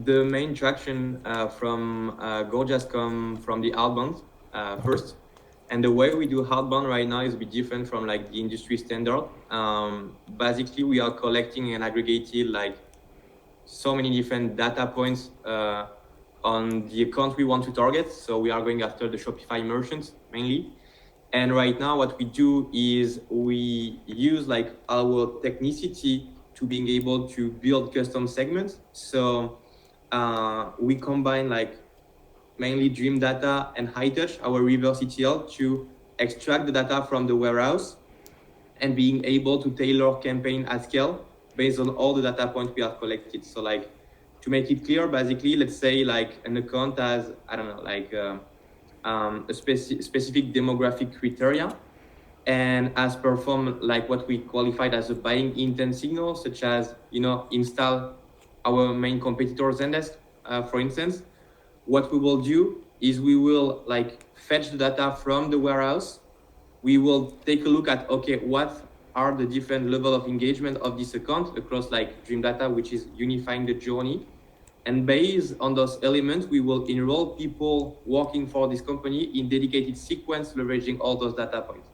the main traction from Gorgias come from the outbound first. And the way we do outbound right now is a bit different from like the industry standard. Basically, we are collecting and aggregating like so many different data points on the account we want to target. So we are going after the Shopify merchants mainly. And right now what we do is we use like our technicity to being able to build custom segments. So we combine like mainly Dreamdata and Hightouch, our reverse ETL, to extract the data from the warehouse and being able to tailor campaign at scale based on all the data points we have collected. So like to make it clear, basically, let's say like an account has, I don't know, like a specific demographic criteria and has performed like what we qualified as a buying intent signal, such as, install our main competitor Zendesk, for instance. What we will do is we will like fetch the data from the warehouse. We will take a look at, okay, what are the different level of engagement of this account across like Dreamdata, which is unifying the journey. And based on those elements, we will enroll people working for this company in dedicated sequence, leveraging all those data points.